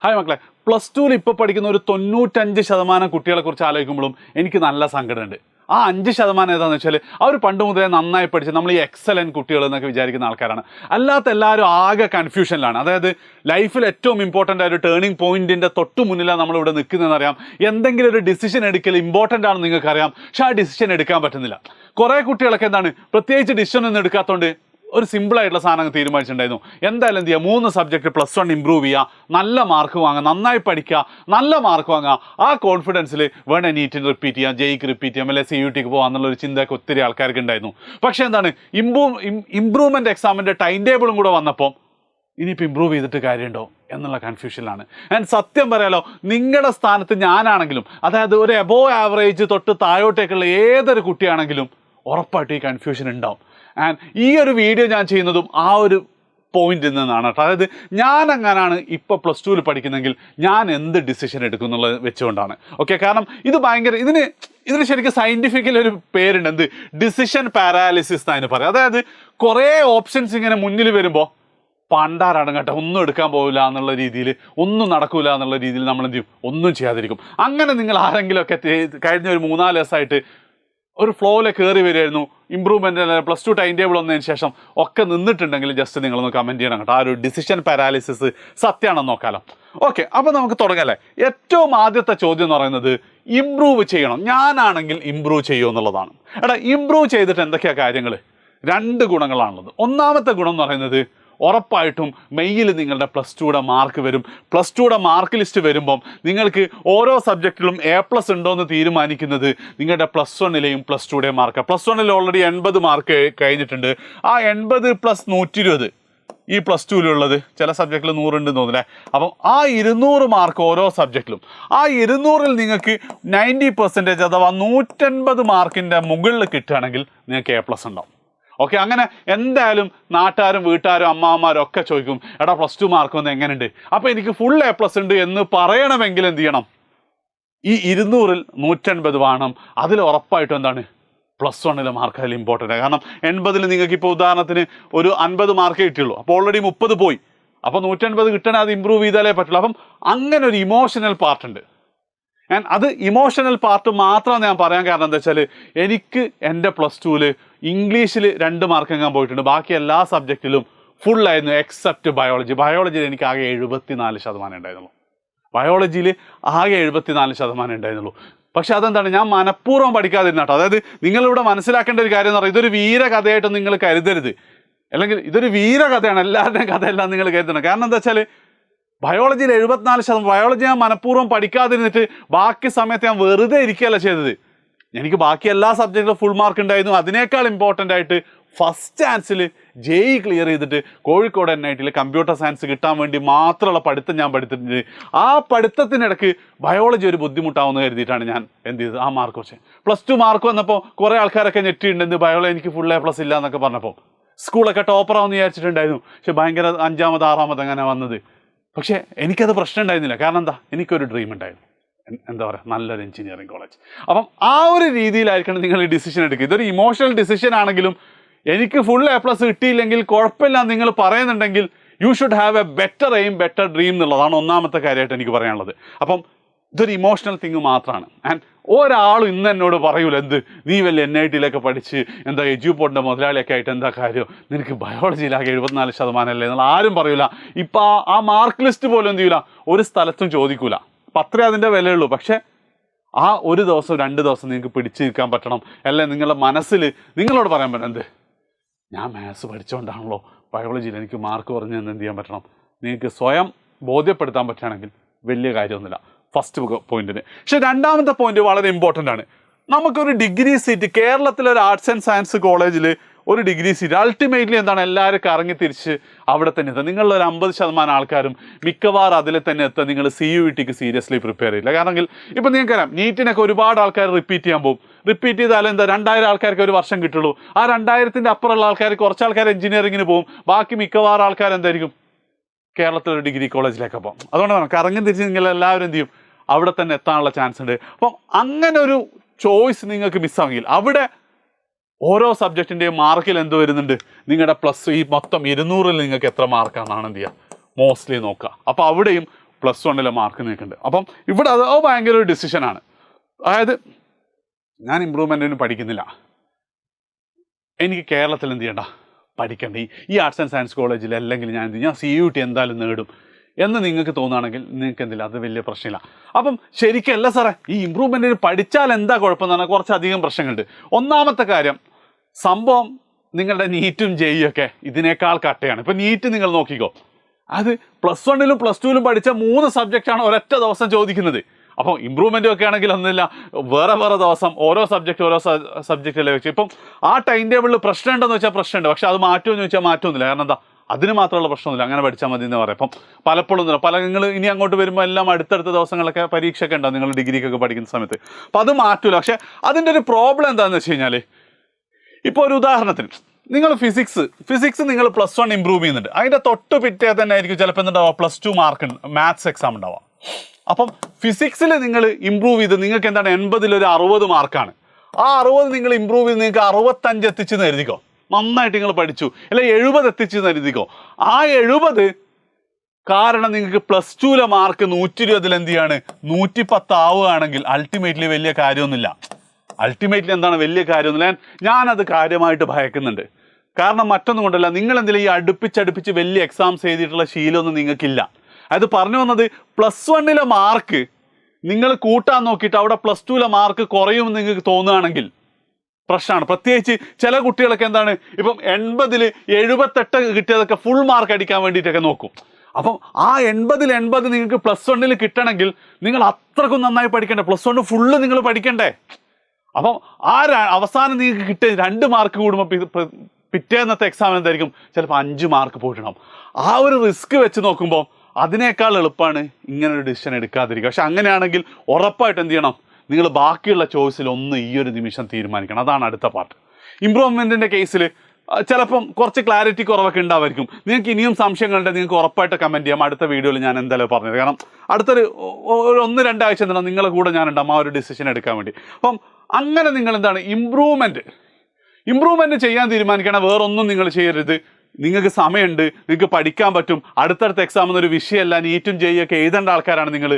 Hi മക്കളെ, +2 ഇപ്പോൾ പഠിക്കുന്ന ഒരു 95% കുട്ടികളെ കുറിച്ച് ആലോചിക്കുമ്പോഴും എനിക്ക് നല്ല സങ്കടമുണ്ട്. ആ 5% ഏതാണെന്ന് വെച്ചാൽ അവർ പണ്ട് മുതലേ നന്നായി പഠിച്ച് നമ്മൾ ഈ എക്സലൻറ്റ് കുട്ടികൾ എന്നൊക്കെ വിചാരിക്കുന്ന ആൾക്കാരാണ്. അല്ലാത്ത എല്ലാവരും ആകെ കൺഫ്യൂഷനിലാണ്. അതായത് ലൈഫിൽ ഏറ്റവും ഇമ്പോർട്ടൻ്റ് ആയ ഒരു ടേണിംഗ് പോയിന്റിൻ്റെ തൊട്ട് മുന്നിലാണ് നമ്മളിവിടെ നിൽക്കുന്നതെന്നറിയാം. എന്തെങ്കിലും ഒരു ഡിസിഷൻ എടുക്കൽ ഇമ്പോർട്ടൻ്റ് ആണെന്ന് നിങ്ങൾക്കറിയാം, പക്ഷേ ആ ഡിസിഷൻ എടുക്കാൻ പറ്റുന്നില്ല. കുറേ കുട്ടികളൊക്കെ എന്താണ്, പ്രത്യേകിച്ച് ഡിസിഷൻ ഒന്നും എടുക്കാത്തതുകൊണ്ട് ഒരു സിമ്പിളായിട്ടുള്ള സാധനം തീരുമാനിച്ചിട്ടുണ്ടായിരുന്നു. എന്തായാലും എന്ത് ചെയ്യുക, 3 സബ്ജക്റ്റ് +1 ഇമ്പ്രൂവ് ചെയ്യുക, നല്ല മാർക്ക് വാങ്ങുക, നന്നായി പഠിക്കുക, നല്ല മാർക്ക് വാങ്ങുക. ആ കോൺഫിഡൻസിൽ വേണേൽ നീറ്റിന് റിപ്പീറ്റ് ചെയ്യാം, ജെയ്ക്ക് റിപ്പീറ്റ് ചെയ്യാം, അല്ലെങ്കിൽ CUT പോകാം എന്നുള്ളൊരു ചിന്തയൊക്കെ ഒത്തിരി ആൾക്കാർക്ക് ഉണ്ടായിരുന്നു. പക്ഷേ എന്താണ്, ഇമ്പ്രൂവ്മെൻറ്റ് എക്സാമിൻ്റെ ടൈം ടേബിളും കൂടെ വന്നപ്പോൾ ഇനിയിപ്പോൾ ഇമ്പ്രൂവ് ചെയ്തിട്ട് കാര്യമുണ്ടോ എന്നുള്ള കൺഫ്യൂഷനിലാണ്. ആൻഡ് സത്യം പറയാലോ, നിങ്ങളുടെ സ്ഥാനത്ത് ഞാനാണെങ്കിലും, അതായത് ഒരു എബോവ് ആവറേജ് തൊട്ട് താഴോട്ടേക്കുള്ള ഏതൊരു കുട്ടിയാണെങ്കിലും ഉറപ്പായിട്ട് ഈ കൺഫ്യൂഷൻ ഉണ്ടാവും. ആൻഡ് ഈ ഒരു വീഡിയോ ഞാൻ ചെയ്യുന്നതും ആ ഒരു പോയിന്റിൽ നിന്നാണ് കേട്ടോ. അതായത് ഞാൻ അങ്ങനാണ് ഇപ്പോൾ +2 പഠിക്കുന്നെങ്കിൽ ഞാൻ എന്ത് ഡിസിഷൻ എടുക്കും എന്നുള്ളത് വെച്ചുകൊണ്ടാണ്. ഓക്കെ, കാരണം ഇത് ഭയങ്കര ഇതിന് ശരിക്കും സയൻറ്റിഫിക്കലി ഒരു പേരുണ്ട്, എന്ത്, ഡിസിഷൻ പാരാലിസിസ് എന്നതിന് പറയാം. അതായത് കുറേ ഓപ്ഷൻസ് ഇങ്ങനെ മുന്നിൽ വരുമ്പോൾ പണ്ടാരാണ് കേട്ടോ, ഒന്നും എടുക്കാൻ പോകില്ല എന്നുള്ള രീതിയിൽ, ഒന്നും നടക്കില്ല എന്നുള്ള രീതിയിൽ നമ്മൾ എന്ത് ചെയ്യും, ഒന്നും ചെയ്യാതിരിക്കും. അങ്ങനെ നിങ്ങൾ ആരെങ്കിലുമൊക്കെ കഴിഞ്ഞ ഒരു 3-4 ദിവസമായിട്ട് ഒരു ഫ്ലോയിൽ കയറി വരുമായിരുന്നു, ഇമ്പ്രൂവ്മെൻറ്റ് +2 ടൈം ടേബിൾ വന്നതിന് ശേഷം ഒക്കെ നിന്നിട്ടുണ്ടെങ്കിൽ ജസ്റ്റ് നിങ്ങളൊന്ന് കമൻറ്റ് ചെയ്യണം കേട്ടോ. ആ ഒരു ഡിസിഷൻ പാരാലിസിസ് സത്യമാണെന്ന് നോക്കാമല്ലോ. ഓക്കെ, അപ്പോൾ നമുക്ക് തുടങ്ങാമല്ലേ. ഏറ്റവും ആദ്യത്തെ ചോദ്യം എന്ന് പറയുന്നത്, ഇമ്പ്രൂവ് ചെയ്യണം, ഞാനാണെങ്കിൽ ഇമ്പ്രൂവ് ചെയ്യുമോ എന്നുള്ളതാണ്. എടാ, ഇമ്പ്രൂവ് ചെയ്തിട്ട് എന്തൊക്കെയാണ് കാര്യങ്ങൾ? 2 ഗുണങ്ങളാണുള്ളത്. ഒന്നാമത്തെ ഗുണം എന്ന് പറയുന്നത്, ഉറപ്പായിട്ടും മെയ്യിൽ നിങ്ങളുടെ +2 മാർക്ക് വരും. +2 മാർക്ക് ലിസ്റ്റ് വരുമ്പം നിങ്ങൾക്ക് ഓരോ സബ്ജക്റ്റിലും A+ ഉണ്ടോ എന്ന് തീരുമാനിക്കുന്നത് നിങ്ങളുടെ +1ലെയും +2ടെയും മാർക്ക്. +1ൽ ഓൾറെഡി 80 മാർക്ക് കഴിഞ്ഞിട്ടുണ്ട്. ആ 80 + 120 ഈ +2ലുള്ളത്, ചില സബ്ജക്റ്റിൽ 100 ഉണ്ടെന്ന് തോന്നില്ലേ. അപ്പം ആ 200 മാർക്ക് ഓരോ സബ്ജക്റ്റിലും, ആ 200ൽ നിങ്ങൾക്ക് 90% അഥവാ 180 മാർക്കിൻ്റെ മുകളിൽ കിട്ടുകയാണെങ്കിൽ നിങ്ങൾക്ക് A+ ഉണ്ടാവും. ഓക്കെ, അങ്ങനെ എന്തായാലും നാട്ടുകാരും വീട്ടുകാരും അമ്മാവന്മാരും ഒക്കെ ചോദിക്കും, എടാ +2 മാർക്ക് വന്ന് എങ്ങനെയുണ്ട്, അപ്പോൾ എനിക്ക് ഫുൾ A+ ഉണ്ട് എന്ന് പറയണമെങ്കിൽ എന്ത് ചെയ്യണം, ഈ 200ൽ 180 വേണം. അതിൽ ഉറപ്പായിട്ടും എന്താണ്, +1ലെ മാർക്ക് അതിൽ ഇമ്പോർട്ടൻ്റ് ആണ്. കാരണം 80ൽ നിങ്ങൾക്ക് ഇപ്പോൾ ഉദാഹരണത്തിന് ഒരു 50 മാർക്കേ കിട്ടുള്ളൂ, അപ്പോൾ ഓൾറെഡി 30 പോയി, അപ്പോൾ 180 കിട്ടണേ, അത് ഇമ്പ്രൂവ് ചെയ്താലേ പറ്റുള്ളൂ. അപ്പം അങ്ങനെ ഒരു ഇമോഷണൽ പാർട്ടുണ്ട്. അത് ഇമോഷണൽ പാർട്ട് മാത്രമാണ് ഞാൻ പറയാൻ കാരണം എന്താ വെച്ചാൽ, എനിക്ക് എൻ്റെ +2ൽ ഇംഗ്ലീഷിൽ 2 മാർക്ക് എങ്ങാൻ പോയിട്ടുണ്ട്, ബാക്കി എല്ലാ സബ്ജക്റ്റിലും ഫുള്ളായിരുന്നു എക്സെപ്റ്റ് ബയോളജി. ബയോളജിയിൽ എനിക്ക് ആകെ 74% ഉണ്ടായിരുന്നുള്ളൂ. ബയോളജിയിൽ ആകെ 74% ഉണ്ടായിരുന്നുള്ളൂ. പക്ഷെ അതെന്താണ്, ഞാൻ മനഃപൂർവ്വം പഠിക്കാതിരുന്ന കേട്ടോ. അതായത് നിങ്ങളിവിടെ മനസ്സിലാക്കേണ്ട ഒരു കാര്യം എന്ന് പറയുന്നത്, ഇതൊരു വീരകഥയായിട്ട് നിങ്ങൾ കരുതരുത്, അല്ലെങ്കിൽ ഇതൊരു വീരകഥയാണ്, എല്ലാവരുടെയും കഥയെല്ലാം നിങ്ങൾ കരുതണം. കാരണം എന്താ വെച്ചാൽ, ബയോളജിയിൽ 74%, ബയോളജി ഞാൻ മനഃപൂർവ്വം പഠിക്കാതിരുന്നിട്ട് ബാക്കി സമയത്ത് ഞാൻ വെറുതെ ഇരിക്കുകയല്ല ചെയ്തത്. എനിക്ക് ബാക്കി എല്ലാ സബ്ജക്റ്റിലും ഫുൾ മാർക്ക് ഉണ്ടായിരുന്നു. അതിനേക്കാൾ ഇമ്പോർട്ടൻ്റ് ആയിട്ട് ഫസ്റ്റ് ചാൻസിൽ JEE ക്ലിയർ ചെയ്തിട്ട് കോഴിക്കോട് NITയിൽ കമ്പ്യൂട്ടർ സയൻസ് കിട്ടാൻ വേണ്ടി മാത്രമുള്ള പഠിത്തം ഞാൻ പഠിത്തിട്ടുണ്ട്. ആ പഠിത്തത്തിനിടയ്ക്ക് ബയോളജി ഒരു ബുദ്ധിമുട്ടാവുമെന്ന് കരുതിയിട്ടാണ് ഞാൻ എന്ത് ചെയ്തത്, ആ മാർക്ക് വെച്ചത്. +2 മാർക്ക് വന്നപ്പോൾ കുറേ ആൾക്കാരൊക്കെ ഞെട്ടിയിട്ടുണ്ട്, ബയോളജി എനിക്ക് ഫുൾ A+ ഇല്ല എന്നൊക്കെ പറഞ്ഞപ്പോൾ. സ്കൂളൊക്കെ ടോപ്പറാവെന്ന് വിചാരിച്ചിട്ടുണ്ടായിരുന്നു, പക്ഷെ ഭയങ്കര 5ാമത് 6ാമത് അങ്ങനെ വന്നത്. പക്ഷേ എനിക്കത് പ്രശ്നം ഉണ്ടായിരുന്നില്ല. കാരണം എന്താ, എനിക്കൊരു ഡ്രീം ഉണ്ടായിരുന്നു, എന്താ പറയുക, നല്ലൊരു എഞ്ചിനീയറിംഗ് കോളേജ്. അപ്പം ആ ഒരു രീതിയിലായിരിക്കണം നിങ്ങൾ ഈ ഡിസിഷൻ എടുക്കുക. ഇതൊരു ഇമോഷണൽ ഡിസിഷൻ ആണെങ്കിലും, എനിക്ക് ഫുൾ A+ കിട്ടിയില്ലെങ്കിൽ കുഴപ്പമില്ല നിങ്ങൾ പറയുന്നുണ്ടെങ്കിൽ, you should have A better aim, better dream എന്നുള്ളതാണ് ഒന്നാമത്തെ കാര്യമായിട്ട് എനിക്ക് പറയാനുള്ളത്. അപ്പം ഇതൊരു ഇമോഷണൽ തിങ് മാത്രമാണ്. ആൻഡ് ഒരാളും ഇന്ന് എന്നോട് പറയൂല, എന്ത് നീ വല്ല NITയിലൊക്കെ പഠിച്ച് എന്താ എജ്യൂപോർട്ടിൻ്റെ മുതലാളിയൊക്കെ ആയിട്ട് എന്താ കാര്യം, നിനക്ക് ബയോളജിയിലാകെ 74% അല്ലേ എന്നുള്ള ആരും പറയൂല. ഇപ്പം ആ മാർക്ക് ലിസ്റ്റ് പോലും എന്ത് ചെയ്യൂല, ഒരു സ്ഥലത്തും ചോദിക്കൂല. അത്രേ അതിൻ്റെ വിലയുള്ളൂ. പക്ഷേ ആ ഒരു ദിവസം 2 ദിവസം നിങ്ങൾക്ക് പിടിച്ചു നിൽക്കാൻ പറ്റണം. അല്ലെ നിങ്ങളുടെ മനസ്സിൽ നിങ്ങളോട് പറയാൻ പറ്റും, എന്ത്, ഞാൻ മാത്സ് പഠിച്ചുകൊണ്ടാണല്ലോ ബയോളജിയിൽ എനിക്ക് മാർക്ക് കുറഞ്ഞെന്ന് എന്ത് ചെയ്യാൻ പറ്റണം, നിങ്ങൾക്ക് സ്വയം ബോധ്യപ്പെടുത്താൻ പറ്റുകയാണെങ്കിൽ വലിയ കാര്യമൊന്നുമില്ല ഫസ്റ്റ് പോയിന്റിന്. പക്ഷെ രണ്ടാമത്തെ പോയിന്റ് വളരെ ഇമ്പോർട്ടൻ്റ് ആണ്. നമുക്കൊരു ഡിഗ്രി സീറ്റ്, കേരളത്തിലൊരു ആർട്സ് ആൻഡ് സയൻസ് കോളേജിൽ ഒരു ഡിഗ്രി സീറ്റ്, അൾട്ടിമേറ്റ്ലി എന്താണ്, എല്ലാവരും കറങ്ങി തിരിച്ച് അവിടെ തന്നെ എത്തുക. നിങ്ങളൊരു 50% ആൾക്കാരും മിക്കവാറും അതിൽ തന്നെ എത്തുക. നിങ്ങൾ CUETക്ക് സീരിയസ്ലി പ്രിപ്പയർ ചെയ്യില്ല. കാരണം ഇപ്പം നിങ്ങൾക്കറിയാം, നീറ്റിനൊക്കെ ഒരുപാട് ആൾക്കാർ റിപ്പീറ്റ് ചെയ്യാൻ പോകും. റിപ്പീറ്റ് ചെയ്താലും എന്താ, 2000 ആൾക്കാർക്ക് ഒരു വർഷം കിട്ടുള്ളൂ. ആ 2000ൻ്റെ അപ്പുറമുള്ള ആൾക്കാർ, കുറച്ച് ആൾക്കാർ എഞ്ചിനീയറിങ്ങിന് പോകും, ബാക്കി മിക്കവാറും ആൾക്കാർ എന്തായിരിക്കും, കേരളത്തിലൊരു ഡിഗ്രി കോളേജിലേക്ക് പോകും. അതുകൊണ്ടാണ് കറങ്ങി തിരിച്ച് നിങ്ങൾ എല്ലാവരും എന്ത് ചെയ്യും, അവിടെ തന്നെ എത്താനുള്ള ചാൻസ് ഉണ്ട്. അപ്പം അങ്ങനെ ഒരു ചോയ്സ് നിങ്ങൾക്ക് മിസ്സാണെങ്കിൽ, അവിടെ ഓരോ സബ്ജക്റ്റിൻ്റെയും മാർക്കിൽ എന്ത് വരുന്നുണ്ട്, നിങ്ങളുടെ ഈ മൊത്തം 200ൽ നിങ്ങൾക്ക് എത്ര മാർക്കാണെന്നാണ് എന്ത് ചെയ്യുക, മോസ്റ്റ്ലി നോക്കുക. അപ്പോൾ അവിടെയും +1 മാർക്ക് നിൽക്കുന്നുണ്ട്. അപ്പം ഇവിടെ അത് ഭയങ്കര ഒരു ഡിസിഷനാണ്. അതായത് ഞാൻ ഇമ്പ്രൂവ്മെൻറ്റിന് പഠിക്കുന്നില്ല, എനിക്ക് കേരളത്തിൽ എന്ത് ചെയ്യണ്ട, പഠിക്കണ്ട, ഈ ആർട്സ് ആൻഡ് സയൻസ് കോളേജിൽ അല്ലെങ്കിൽ ഞാൻ CUT എന്തായാലും നേടും എന്ന് നിങ്ങൾക്ക് തോന്നുകയാണെങ്കിൽ നിങ്ങൾക്ക് എന്തില്ല, അത് വലിയ പ്രശ്നമില്ല. അപ്പം ശരിക്കല്ല സാറേ, ഈ ഇമ്പ്രൂവ്മെൻറ്റിന് പഠിച്ചാൽ എന്താ കുഴപ്പമെന്ന് പറഞ്ഞാൽ കുറച്ചധികം പ്രശ്നങ്ങളുണ്ട്. ഒന്നാമത്തെ കാര്യം, സംഭവം നിങ്ങളുടെ നീറ്റും JEE ഒക്കെ ഇതിനേക്കാൾ കട്ടയാണ്. ഇപ്പം നീറ്റ് നിങ്ങൾ നോക്കിക്കോ, അത് +1 +2 പഠിച്ച 3 സബ്ജക്റ്റാണ് ഒരൊറ്റ ദിവസം ചോദിക്കുന്നത്. അപ്പോൾ ഇമ്പ്രൂവ്മെൻറ്റും ഒക്കെ ആണെങ്കിൽ ഒന്നുമില്ല, വേറെ ദിവസം ഓരോ സബ്ജക്റ്റല്ലേ വെച്ച്. ഇപ്പം ആ ടൈം ടേബിളിൽ പ്രശ്നം ഉണ്ടെന്ന് വെച്ചാൽ പ്രശ്നമുണ്ട്, പക്ഷെ അത് മാറ്റുമെന്ന് ചോദിച്ചാൽ മാറ്റുമൊന്നുമില്ല. കാരണം എന്താ, അതിന് മാത്രമുള്ള പ്രശ്നമൊന്നുമില്ല, അങ്ങനെ പഠിച്ചാൽ മതി എന്ന് പറയാം. അപ്പം പലപ്പോഴും നിങ്ങൾ ഇനി അങ്ങോട്ട് വരുമ്പോൾ എല്ലാം അടുത്തടുത്ത ദിവസങ്ങളൊക്കെ പരീക്ഷയൊക്കെ ഉണ്ടാവും നിങ്ങൾ ഡിഗ്രിക്കൊക്കെ പഠിക്കുന്ന സമയത്ത്. അപ്പോൾ അത് മാറ്റില്ല. പക്ഷേ അതിൻ്റെ ഒരു പ്രോബ്ലം എന്താണെന്ന് വെച്ച് കഴിഞ്ഞാൽ, ഇപ്പോൾ ഒരു ഉദാഹരണത്തിന് നിങ്ങൾ ഫിസിക്സ് നിങ്ങൾ +1 ഇമ്പ്രൂവ് ചെയ്യുന്നുണ്ട്, അതിൻ്റെ തൊട്ട് പിറ്റേ തന്നെ ആയിരിക്കും ചിലപ്പോൾ എന്തുണ്ടാവുക, +2 മാർക്ക് മാത്സ് എക്സാം ഉണ്ടാവുക. അപ്പം ഫിസിക്സിൽ നിങ്ങൾ ഇമ്പ്രൂവ് ചെയ്ത് നിങ്ങൾക്ക് എന്താണ് 80 ഒരു 60 മാർക്കാണ്. ആ 60 നിങ്ങൾ ഇമ്പ്രൂവ് ചെയ്ത് നിങ്ങൾക്ക് 65 എത്തിച്ചെന്ന് കരുതിക്കോ, നന്നായിട്ട് നിങ്ങൾ പഠിച്ചു, അല്ലെ 70 എത്തിച്ചെന്ന് കരുതിക്കോ. ആ 70 കാരണം നിങ്ങൾക്ക് +2 മാർക്ക് 120 എന്ത് ചെയ്യാണ്, 110 ആവുകയാണെങ്കിൽ അൾട്ടിമേറ്റ്ലി വലിയ കാര്യമൊന്നുമില്ല. അൾട്ടിമേറ്റ്ലി എന്താണ്, വലിയ കാര്യമൊന്നുമില്ല. ഞാനത് കാര്യമായിട്ട് ഭയക്കുന്നുണ്ട്. കാരണം മറ്റൊന്നും കൊണ്ടല്ല, നിങ്ങൾ എന്തെങ്കിലും ഈ അടുപ്പിച്ച് വലിയ എക്സാംസ് എഴുതിയിട്ടുള്ള ശീലമൊന്നും നിങ്ങൾക്കില്ല. അത് പറഞ്ഞു വന്നത്, +1 മാർക്ക് നിങ്ങൾ കൂട്ടാൻ നോക്കിയിട്ട് അവിടെ +2 മാർക്ക് കുറയുമെന്ന് നിങ്ങൾക്ക് തോന്നുകയാണെങ്കിൽ പ്രശ്നമാണ്. പ്രത്യേകിച്ച് ചില കുട്ടികളൊക്കെ എന്താണ്, ഇപ്പം 80 78 കിട്ടിയതൊക്കെ ഫുൾ മാർക്ക് അടിക്കാൻ വേണ്ടിയിട്ടൊക്കെ നോക്കും. അപ്പം ആ 80 നിങ്ങൾക്ക് +1 കിട്ടണമെങ്കിൽ നിങ്ങൾ അത്രക്കും നന്നായി പഠിക്കണ്ടേ, +1 ഫുള്ള് നിങ്ങൾ പഠിക്കണ്ടേ. അപ്പം ആ അവസാനം നിങ്ങൾക്ക് കിട്ടിയ 2 മാർക്ക് കൂടുമ്പോൾ പിറ്റേന്നത്തെ എക്സാമിന് എന്തായിരിക്കും, ചിലപ്പോൾ 5 മാർക്ക് പോയിട്ടുണ്ടാവും. ആ ഒരു റിസ്ക് വെച്ച് നോക്കുമ്പോൾ അതിനേക്കാൾ എളുപ്പമാണ് ഇങ്ങനൊരു ഡിസിഷൻ എടുക്കാതിരിക്കുക. പക്ഷെ അങ്ങനെയാണെങ്കിൽ ഉറപ്പായിട്ട് എന്ത് ചെയ്യണം, നിങ്ങൾ ബാക്കിയുള്ള ചോയ്സിൽ ഒന്ന് ഈ ഒരു നിമിഷം തീരുമാനിക്കണം. അതാണ് അടുത്ത പാർട്ട്. ഇമ്പ്രൂവ്മെൻറ്റിൻ്റെ കേസിൽ ചിലപ്പം കുറച്ച് ക്ലാരിറ്റി കുറവൊക്കെ ഉണ്ടാവായിരിക്കും. നിങ്ങൾക്ക് ഇനിയും സംശയങ്ങളുണ്ട്, നിങ്ങൾക്ക് ഉറപ്പായിട്ട് കമൻറ്റ് ചെയ്യാം. അടുത്ത വീഡിയോയിൽ ഞാൻ എന്തായാലും പറഞ്ഞത്, കാരണം അടുത്തൊരു 1-2 ആഴ്ച എന്താണ് നിങ്ങളുടെ കൂടെ ഞാനുണ്ടാവും ആ ഒരു ഡിസിഷൻ എടുക്കാൻ വേണ്ടി. അപ്പം അങ്ങനെ നിങ്ങൾ എന്താണ് ഇമ്പ്രൂവ്മെൻറ്റ് ചെയ്യാൻ തീരുമാനിക്കണം. വേറൊന്നും നിങ്ങൾ ചെയ്യരുത്. നിങ്ങൾക്ക് സമയമുണ്ട്, നിങ്ങൾക്ക് പഠിക്കാൻ പറ്റും. അടുത്തടുത്ത എക്സാം എന്നൊരു വിഷയമല്ല, നീറ്റും JEE ഒക്കെ എഴുതേണ്ട ആൾക്കാരാണ് നിങ്ങൾ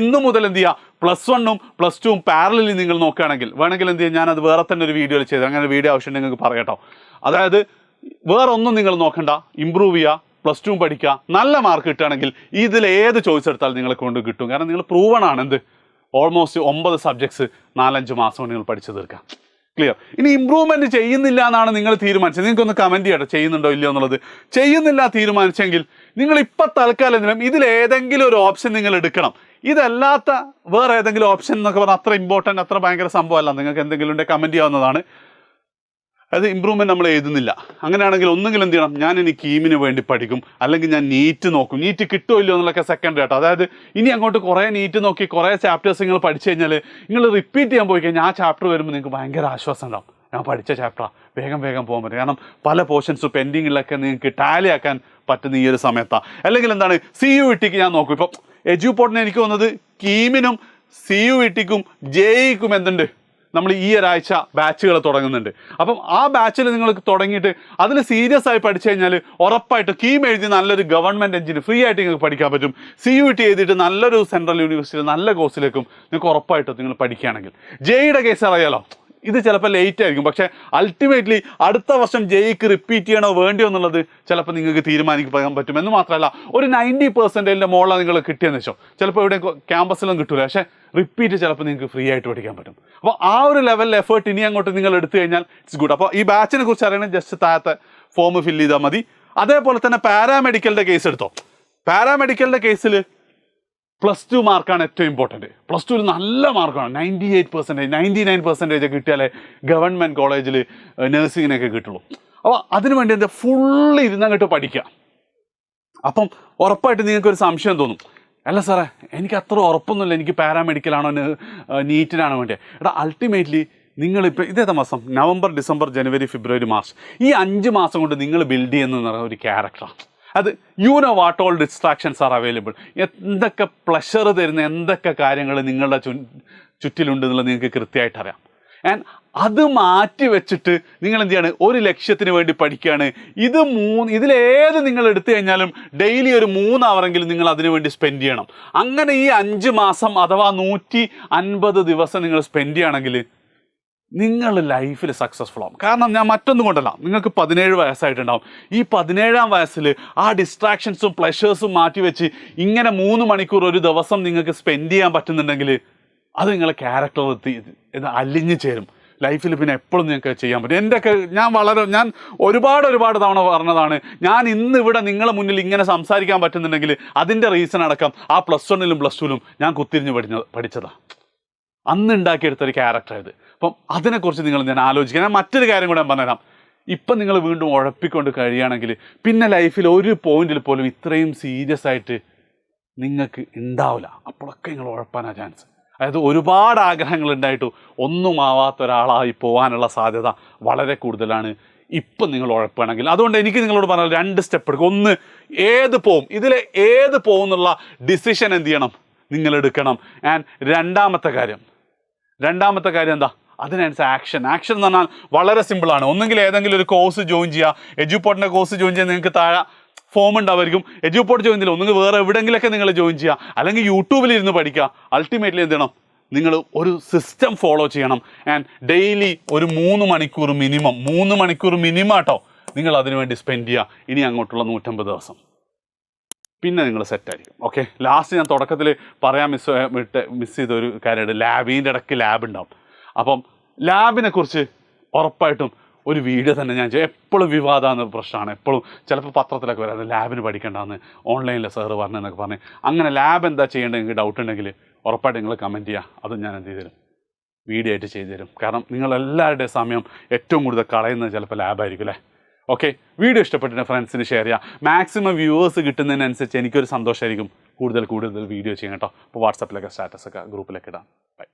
ഇന്നു മുതൽ എന്ത് ചെയ്യുക, +1 +2 പാരലലി നിങ്ങൾ നോക്കുകയാണെങ്കിൽ വേണമെങ്കിൽ എന്ത് ചെയ്യുക, ഞാനത് വേറെ തന്നെ ഒരു വീഡിയോയിൽ ചെയ്ത്, അങ്ങനെ വീഡിയോ ആവശ്യം നിങ്ങൾക്ക് പറയട്ടോ. അതായത് വേറെ ഒന്നും നിങ്ങൾ നോക്കണ്ട, ഇമ്പ്രൂവ് ചെയ്യുക, +2 പഠിക്കുക, നല്ല മാർക്ക് കിട്ടുകയാണെങ്കിൽ ഇതിൽ ഏത് ചോയ്സ് എടുത്താലും നിങ്ങളെ കൊണ്ട് കിട്ടും. കാരണം നിങ്ങൾ പ്രൂവണാണ് എന്ത്, ഓൾമോസ്റ്റ് 9 സബ്ജക്ട്സ് 4-5 മാസം കൊണ്ട് നിങ്ങൾ പഠിച്ചു തീർക്കാം. ക്ലിയർ. ഇനി ഇമ്പ്രൂവ്മെൻറ്റ് ചെയ്യുന്നില്ല എന്നാണ് നിങ്ങൾ തീരുമാനിച്ചത്, നിങ്ങൾക്കൊന്ന് കമൻറ്റ് ചെയ്യട്ടെ ചെയ്യുന്നുണ്ടോ ഇല്ലയോ എന്നുള്ളത്. ചെയ്യുന്നില്ല തീരുമാനിച്ചെങ്കിൽ നിങ്ങൾ ഇപ്പം തൽക്കാലം എന്തിനും ഇതിലേതെങ്കിലും ഒരു ഓപ്ഷൻ നിങ്ങൾ എടുക്കണം. ഇതല്ലാത്ത വേറെ ഏതെങ്കിലും ഓപ്ഷൻ എന്നൊക്കെ പറഞ്ഞാൽ അത്ര ഇമ്പോർട്ടൻ്റ്, അത്ര ഭയങ്കര സംഭവമല്ല. നിങ്ങൾക്ക് എന്തെങ്കിലും ഉണ്ടെങ്കിൽ കമൻറ്റ് ചെയ്യാവുന്നതാണ്. അത് ഇമ്പ്രൂവ്മെൻറ്റ് നമ്മൾ എഴുതുന്നില്ല, അങ്ങനെയാണെങ്കിൽ ഒന്നുകിൽ എന്ത് ചെയ്യണം, ഞാൻ ഇനി കീമിന് വേണ്ടി പഠിക്കും, അല്ലെങ്കിൽ ഞാൻ നീറ്റ് നോക്കും. നീറ്റ് കിട്ടുമോ ഇല്ലയോ എന്നുള്ളതൊക്കെ സെക്കൻഡ് കേട്ടോ. അതായത് ഇനി അങ്ങോട്ട് കുറേ നീറ്റ് നോക്കി കുറേ ചാപ്റ്റേഴ്സ് നിങ്ങൾ പഠിച്ചു കഴിഞ്ഞാൽ നിങ്ങൾ റിപ്പീറ്റ് ചെയ്യാൻ പോയി കഴിഞ്ഞാൽ ആ ചാപ്റ്റർ വരുമ്പോൾ നിങ്ങൾക്ക് ഭയങ്കര ആശ്വാസം ഉണ്ടാവും. ഞാൻ പഠിച്ച ചാപ്റ്ററാണ്, വേഗം പോകാൻ പറ്റും. കാരണം പല പോർഷൻസും പെൻഡിങ്ങിലൊക്കെ നിങ്ങൾക്ക് ടാലി ആക്കാൻ പറ്റുന്ന ഈ ഒരു സമയത്താണ്. അല്ലെങ്കിൽ എന്താണ്, CUETക്ക് ഞാൻ നോക്കും. ഇപ്പം എഡ്യൂപോർട്ടിന് എനിക്ക് തോന്നുന്നത് കീമിനും CUETക്കും JEEക്കും എന്തുണ്ട്, നമ്മൾ ഈ ഒരാഴ്ച ബാച്ചുകൾ തുടങ്ങുന്നുണ്ട്. അപ്പം ആ ബാച്ചിൽ നിങ്ങൾക്ക് തുടങ്ങിയിട്ട് അതിൽ സീരിയസ് ആയി പഠിച്ചു കഴിഞ്ഞാൽ ഉറപ്പായിട്ട് കീം എഴുതി നല്ലൊരു ഗവൺമെൻറ് എഞ്ചിന് ഫ്രീ ആയിട്ട് നിങ്ങൾക്ക് പഠിക്കാൻ പറ്റും. CUET എഴുതിയിട്ട് നല്ലൊരു സെൻട്രൽ യൂണിവേഴ്സിറ്റി നല്ല കോഴ്സിലേക്കും നിങ്ങൾക്ക് ഉറപ്പായിട്ടും നിങ്ങൾ പഠിക്കുകയാണെങ്കിൽ. JEEയുടെ കേസ് അറിയാലോ, ഇത് ചിലപ്പോൾ ലേറ്റ് ആയിരിക്കും, പക്ഷേ അൾട്ടിമേറ്റ്ലി അടുത്ത വർഷം JEEക്ക് റിപ്പീറ്റ് ചെയ്യണോ വേണ്ടിയോ എന്നുള്ളത് ചിലപ്പോൾ നിങ്ങൾക്ക് തീരുമാനിക്കാൻ പറ്റും. എന്ന് മാത്രമല്ല, ഒരു 90% മുകളിൽ നിങ്ങൾ കിട്ടിയെന്ന് വെച്ചോ, ചിലപ്പോൾ ഇവിടെ ക്യാമ്പസിലൊന്നും കിട്ടില്ല, പക്ഷേ റിപ്പീറ്റ് ചിലപ്പോൾ നിങ്ങൾക്ക് ഫ്രീ ആയിട്ട് പഠിക്കാൻ പറ്റും. അപ്പോൾ ആ ഒരു ലെവലിൽ എഫേർട്ട് ഇനി അങ്ങോട്ട് നിങ്ങൾ എടുത്തു കഴിഞ്ഞാൽ ഇറ്റ്സ് ഗുഡ്. അപ്പോൾ ഈ ബാച്ചിനെ കുറിച്ച് അറിയണമെങ്കിൽ ജസ്റ്റ് താഴത്തെ ഫോം ഫില്ല് ചെയ്താൽ മതി. അതേപോലെ തന്നെ പാരാമെഡിക്കലിൻ്റെ കേസ് എടുത്തോ. പാരാമെഡിക്കലിൻ്റെ കേസിൽ +2 മാർക്കാണ് ഏറ്റവും ഇമ്പോർട്ടൻറ്റ്. +2 നല്ല മാർക്കാണ്, 98%, 99% കിട്ടിയാലേ ഗവൺമെൻറ് കോളേജിൽ നഴ്സിങ്ങിനൊക്കെ കിട്ടുള്ളൂ. അപ്പോൾ അതിനുവേണ്ടി എന്താ ഫുള്ള് ഇരുന്നങ്ങോട്ട് പഠിക്കുക. അപ്പം ഉറപ്പായിട്ട് നിങ്ങൾക്കൊരു സംശയം തോന്നും, അല്ല സാറേ എനിക്ക് അത്ര ഉറപ്പൊന്നുമില്ല, എനിക്ക് പാരാമെഡിക്കലാണോ നീറ്റിനാണോ വേണ്ടിയത്. എടാ അൾട്ടിമേറ്റ്ലി നിങ്ങളിപ്പോൾ ഇതേതാ മാസം, നവംബർ ഡിസംബർ ജനുവരി ഫെബ്രുവരി മാർച്ച്, ഈ 5 മാസം കൊണ്ട് നിങ്ങൾ ബിൽഡ് ചെയ്യുന്ന ഒരു ക്യാരക്ടറാണ്. അത് what all distractions are available, എന്തൊക്കെ പ്ലഷർ തരുന്ന എന്തൊക്കെ കാര്യങ്ങൾ നിങ്ങളുടെ ചുറ്റിലുണ്ട് എന്നുള്ളത് നിങ്ങൾക്ക് കൃത്യമായിട്ട് അറിയാം. ആൻഡ് അത് മാറ്റി വെച്ചിട്ട് നിങ്ങൾ എന്ത് ചെയ്യാണ്, ഒരു ലക്ഷ്യത്തിന് വേണ്ടി പഠിക്കുകയാണ്. ഇതിലേത് നിങ്ങൾ എടുത്തു കഴിഞ്ഞാലും ഡെയിലി ഒരു 3 അവറെങ്കിലും നിങ്ങൾ അതിനു വേണ്ടി സ്പെൻഡ് ചെയ്യണം. അങ്ങനെ ഈ 5 മാസം അഥവാ 150 ദിവസം നിങ്ങൾ സ്പെൻഡ് ചെയ്യുകയാണെങ്കിൽ നിങ്ങൾ ലൈഫിൽ സക്സസ്ഫുൾ ആവും. കാരണം ഞാൻ മറ്റൊന്നും കൊണ്ടല്ല, നിങ്ങൾക്ക് 17 വയസ്സായിട്ടുണ്ടാവും. ഈ 17-ാം വയസ്സിൽ ആ ഡിസ്ട്രാക്ഷൻസും പ്ലഷേഴ്സും മാറ്റി വെച്ച് ഇങ്ങനെ 3 മണിക്കൂർ ഒരു ദിവസം നിങ്ങൾക്ക് സ്പെൻഡ് ചെയ്യാൻ പറ്റുന്നുണ്ടെങ്കിൽ അത് നിങ്ങളെ ക്യാരക്ടർ അലിഞ്ഞു ചേരും. ലൈഫിൽ പിന്നെ എപ്പോഴും നിങ്ങൾക്ക് ചെയ്യാൻ പറ്റും. ഞാൻ ഒരുപാട് തവണ പറഞ്ഞതാണ്, ഞാൻ ഇന്നിവിടെ നിങ്ങളെ മുന്നിൽ ഇങ്ങനെ സംസാരിക്കാൻ പറ്റുന്നുണ്ടെങ്കിൽ അതിൻ്റെ റീസൺ അടക്കം ആ +1-ലും +2-ലും ഞാൻ കുത്തിരിഞ്ഞ് പഠിച്ചതാണ്. അന്ന് ഉണ്ടാക്കിയെടുത്തൊരു ക്യാരക്ടറായത്. അപ്പം അതിനെക്കുറിച്ച് ഞാൻ ആലോചിക്കുക. ഞാൻ മറ്റൊരു കാര്യം കൂടെ ഞാൻ പറഞ്ഞുതരാം. ഇപ്പം നിങ്ങൾ വീണ്ടും ഉഴപ്പിക്കൊണ്ട് കഴിയുകയാണെങ്കിൽ പിന്നെ ലൈഫിൽ ഒരു പോയിന്റിൽ പോലും ഇത്രയും സീരിയസ് ആയിട്ട് നിങ്ങൾക്ക് ഉണ്ടാവില്ല. അപ്പോഴൊക്കെ നിങ്ങൾ ഉഴപ്പാനാണ് ചാൻസ്. അതായത് ഒരുപാട് ആഗ്രഹങ്ങൾ ഉണ്ടായിട്ടും ഒന്നും ആവാത്ത ഒരാളായി പോകാനുള്ള സാധ്യത വളരെ കൂടുതലാണ് ഇപ്പം നിങ്ങൾ ഉഴപ്പാണെങ്കിൽ. അതുകൊണ്ട് എനിക്ക് നിങ്ങളോട് പറഞ്ഞാൽ 2 സ്റ്റെപ്പ് എടുക്കും. ഒന്ന്, ഏത് പോകും എന്നുള്ള ഡിസിഷൻ എന്ത് ചെയ്യണം, നിങ്ങൾ എടുക്കണം. ആൻഡ് രണ്ടാമത്തെ കാര്യം എന്താ, അതിനനുസരിച്ച് ആക്ഷൻ എന്ന് പറഞ്ഞാൽ വളരെ സിമ്പിളാണ്. ഒന്നെങ്കിൽ ഏതെങ്കിലും ഒരു കോഴ്സ് ജോയിൻ ചെയ്യുക. എഡ്യൂപോർട്ടിൻ്റെ കോഴ്സ് ജോയിൻ ചെയ്യാൻ നിങ്ങൾക്ക് താഴെ ഫോം ഉണ്ടാവുമായിരിക്കും. എഡ്യൂപോർട്ട് ജോയിൻ ചെയ്യില്ല, ഒന്നെങ്കിൽ വേറെ എവിടെയെങ്കിലൊക്കെ നിങ്ങൾ ജോയിൻ ചെയ്യുക, അല്ലെങ്കിൽ യൂട്യൂബിൽ ഇരുന്ന് പഠിക്കുക. അൾട്ടിമേറ്റ്ലി എന്ത് ചെയ്യണം, നിങ്ങൾ ഒരു സിസ്റ്റം ഫോളോ ചെയ്യണം. ആൻഡ് ഡെയിലി ഒരു 3 മണിക്കൂർ മിനിമം കേട്ടോ നിങ്ങൾ അതിനുവേണ്ടി സ്പെൻഡ് ചെയ്യുക. ഇനി അങ്ങോട്ടുള്ള 150 ദിവസം പിന്നെ നിങ്ങൾ സെറ്റായിരിക്കും. ഓക്കെ, ലാസ്റ്റ് ഞാൻ തുടക്കത്തിൽ പറയാൻ മിസ് ചെയ്ത ഒരു കാര്യമുണ്ട്. ലാബിൻ്റെ ഇടയ്ക്ക് ലാബ് ഉണ്ടാവും. അപ്പം ലാബിനെ കുറിച്ച് ഉറപ്പായിട്ടും ഒരു വീഡിയോ തന്നെ ഞാൻ എപ്പോഴും വിവാദമാകുന്ന പ്രശ്നമാണ്. എപ്പോഴും ചിലപ്പോൾ പത്രത്തിലൊക്കെ വരാം, ലാബിന് പഠിക്കേണ്ടതെന്ന് ഓൺലൈനിൽ സാറ് പറഞ്ഞെന്നൊക്കെ പറഞ്ഞ്. അങ്ങനെ ലാബ് എന്താ ചെയ്യേണ്ടത് നിങ്ങൾക്ക് ഡൗട്ട് ഉണ്ടെങ്കിൽ ഉറപ്പായിട്ട് നിങ്ങൾ കമൻറ്റ് ചെയ്യുക. അതും ഞാൻ എന്ത് ചെയ്തുതരും, വീഡിയോ ആയിട്ട് ചെയ്തു തരും. കാരണം നിങ്ങളെല്ലാവരുടെയും സമയം ഏറ്റവും കൂടുതൽ കളയുന്നത് ചിലപ്പോൾ ലാബായിരിക്കും അല്ലേ. ഓക്കെ, വീഡിയോ ഇഷ്ടപ്പെട്ടിട്ട് ഫ്രണ്ട്സിന് ഷെയർ ചെയ്യുക. മാക്സിമം വ്യൂവേഴ്സ് കിട്ടുന്നതിനനുസരിച്ച് എനിക്കൊരു സന്തോഷമായിരിക്കും കൂടുതൽ വീഡിയോ ചെയ്യാം കേട്ടോ. അപ്പോൾ വാട്സാപ്പിലൊക്കെ സ്റ്റാറ്റസൊക്കെ ഗ്രൂപ്പിലൊക്കെ ഇടാം. ബൈ.